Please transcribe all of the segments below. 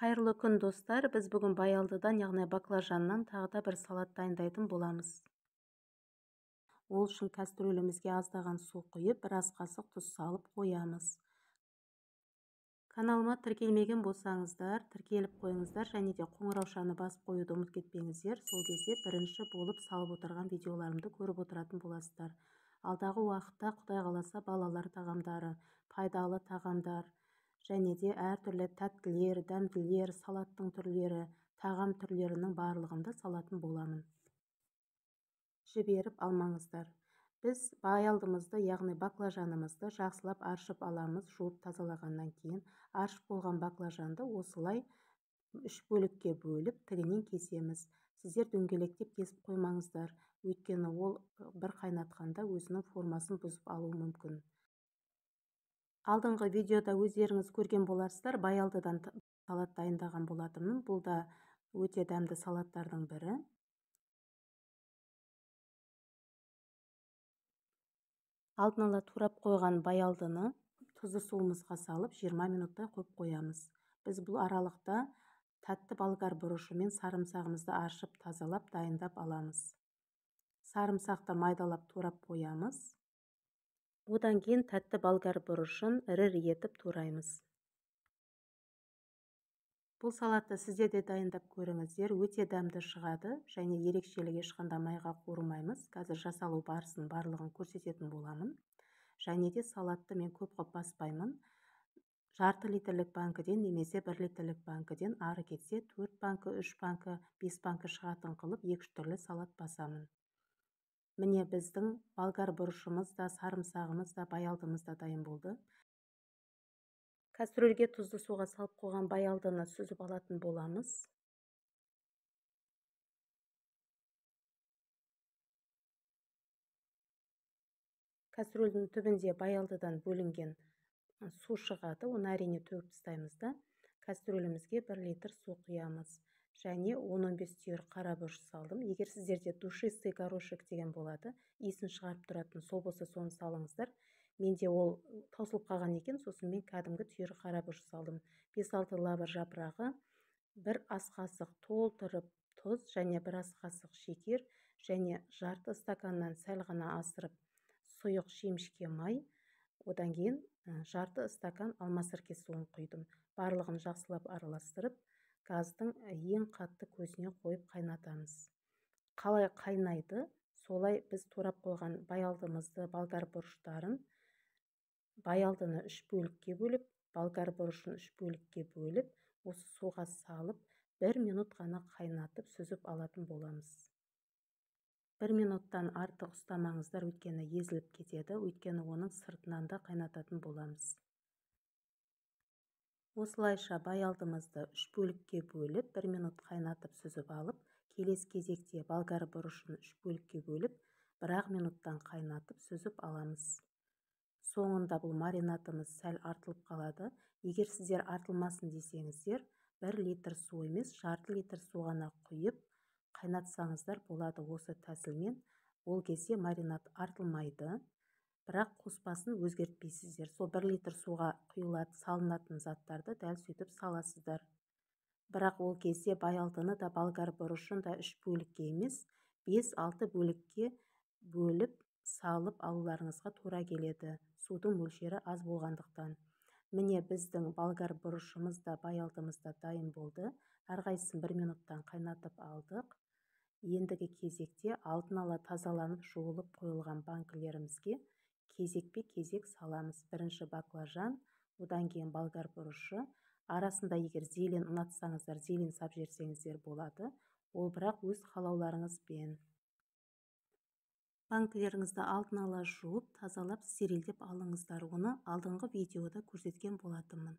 Қайырлы күн достар, біз бүгін баялдыдан, яғни баклажаннан тағы да бір салат дайындайтын боламыз. Ол үшін кастрөлімізге аздаған су құйып, бір ас қасық тұз салып қоямыз. Каналыма тіркелмеген болсаңыздар, тіркеліп қойыңыздар, және де қоңыраушаны басып қоюды ұмытып кетпеңіздер. Сол кезде бірінші болып салып отырған видеоларымды көріп отыратын боласыздар. Алдағы уақытта Құдай қаласа балалар тағамдары, пайдалы тағамдар, және де әртүрлі тәттілер, дәмділер, салаттың түрлері, тағам түрлерінің барлығында салатын боламын. Жіберіп алмаңыздар. Біз баялдымызды, яғни баклажанымызды жақсылап аршып аламыз. Жуып тазалағаннан кейін аршып болған баклажанды осылай 3 бөлікке бөліп тігінен кесеміз. Сіздер дөңгелектеп кесіп қоймаңыздар, өйткені ол бір қайнатқанда өзінің формасын бұзып алуы мүмкін. Алдыңғы видеода өздеріңіз көрген боларсыздар, баялдыдан салат дайындаған болатынмын. Бұл да өте дәмді салаттардың бірі. Алдын ала турап қойған баялдыны тұзды суымызға салып 20 минуттай қойып қоямыз. Біз бұл аралықта тәтті болгар бұрышы мен сарымсағымызды аршып тазалап дайындап аламыз. Сарымсақты майдалап турап қоямыз. Одан кейін тәтті болгар бұрышын ірі етіп тураймыз. Бұл салатты сіздер де дайындап көріңіздер, өте дәмді шығады, және ерекшелігі ешқандай майға қуырмаймыз. Қазір жасалу барысын барлығын көрсететін боламын. Және де салатты мен көп қып баспаймын. Жарты литрлік банкіден немесе 1 литрлік банкіден ары кетсе 4 банкі, 3 банкі, 5 банкі шығатын қылып 2-3 түрлі салат басамын. Міне біздің болгар бұрышымыз да, сарымсағымыз да, баялдымыз да дайын болды. Кастрөлге тұзды суға салып қойған баялдыны сүзіп алатын боламыз. Кастрөлдің түбінде баялдыдан бөлінген су шығады, оны әрине төгіп тастаймыз да. Кастрөлімізге 1 литр су құямыз. Және 10-15 түйір қарабұрыш салдым. Егер сіздерде душистый горошек деген болады, иісін шығарып тұратын, сол болса соны салыңыздар. Менде ол таусылып қалған екен, сосын мен кәдімгі түйір қарабұрыш салдым. 5-6 лавр жапырағы, 1 ас қасық толтырып тұз және 1 ас қасық шекер, және жарты стаканнан сәл ғана асырып сұйық жемішке май, одан кейін жарты стакан алма сірке суын құйдым. Барлығын жақсылап араластырып, газдың ең қатты көзіне қойып қайнатамыз. Қалай қайнайды, солай біз турап қойған баялдымызды, болгар бұрыштарын, баялдыны 3 бөлікке бөліп, болгар бұрышын 3 бөлікке бөліп, осы суға салып, 1 минут ғана қайнатып сүзіп алатын боламыз. 1 минуттан артық ұстамаңыздар, өйткені езіліп кетеді, өйткені оның сыртынан да қайнататын боламыз. Осылайша баялдымызды 3 бөлікке бөліп, 1 минут қайнатып сүзіп алып, келесі кезекте болгар бұрышын 3 бөлікке бөліп, 1 минуттан қайнатып сүзіп аламыз. Соңында бұл маринатымыз сәл артылып қалады. Егер сіздер артылмасын десеңіздер, 1 литр су емес, жарты литр су ғана құйып, қайнатсаңыздар болады осы тәсілмен. Ол кезде маринат артылмайды, бірақ қоспасын өзгертпейсіздер. Сол 1 литр суға құйылады, салынатын заттарды дәл сөйтіп саласыздар. Бірақ ол кезде баялдыны да, болгар бұрышын да 3 бөлікке емес, 5-6 бөлікке бөліп салып алуларыңызға тура келеді. Судың мөлшері аз болғандықтан. Міне біздің болгар бұрышымыз да, баялдымыз да дайын болды. Әрқайсысын 1 минуттан қайнатып алдық. Ендігі кезекте алдын ала тазаланып жуылып қойылған банкілерімізге кезекпе-кезек саламыз. Бірінші баклажан, одан кейін болгар бұрышы. Арасында егер зелен ұнатсаңыздар, зелен сап жерсеңіздер болады. Ол бірақ өз қалауларыңызбен. Банкілеріңізді алдын ала жуып, тазалап, стерилдеп алыңыздар. Оны алдыңғы видеода көрсеткен болатынмын.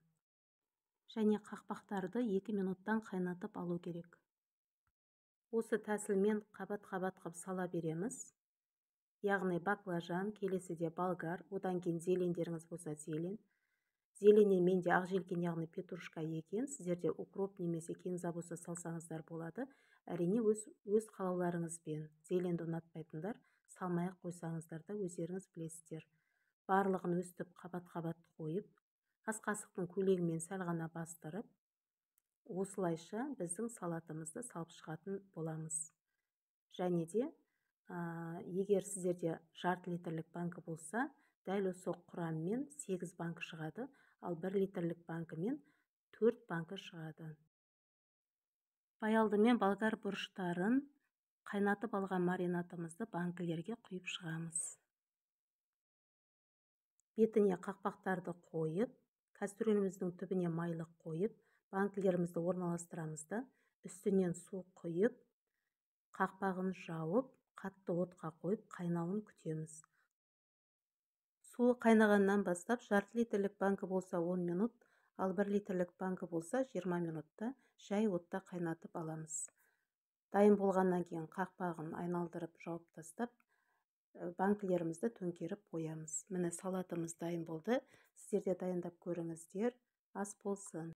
Және қақпақтарды 2 минуттан қайнатып алу керек. Осы тәсілмен қабат-қабат қып сала береміз. Яғни баклажан, келесіде болгар, одан кейін зелендеріңіз болса зелен. Зеленнен менде ақ желкен, яғни петрушка екен. Сіздерде укроп немесе кинза болса салсаңыздар болады. Әрине өз қалауларыңызбен. Зеленді ұнатпайтындар салмай-ақ қойсаңыздар да өздеріңіз білесіздер. Барлығын өстіп қабат-қабат қойып, ас қасықтың көйлегімен сәл ғана бастырып, Осылайша біздің салатымызды салып шығатын боламыз. Және де егер сіздерде жарты литрлік банкі болса, дәл осы құраммен 8 банкі шығады, ал 1 литрлік банкімен 4 банкі шығады. Алдымен болгар бұрыштарын қайнатып алған маринадымызды банкілерге құйып шығамыз. Бетіне қақпақтарды қойып, кастрөліміздің түбіне майлы қойып, банкілерімізді орналастырамыз да, үстінен су құйып, қақпағын жауып, қатты отқа қойып, қайнауын күтеміз. Суы қайнағаннан бастап, жарты литрлік банкі болса 10 минут, ал 1 литрлік банкі болса 20 минутта жай отта қайнатып аламыз. Дайын болғаннан кейін қақпағын айналдырып жауып тастап, банкілерімізді төңкеріп қоямыз. Міне салатымыз дайын болды. Сіздер де дайындап көріңіздер. Ас болсын.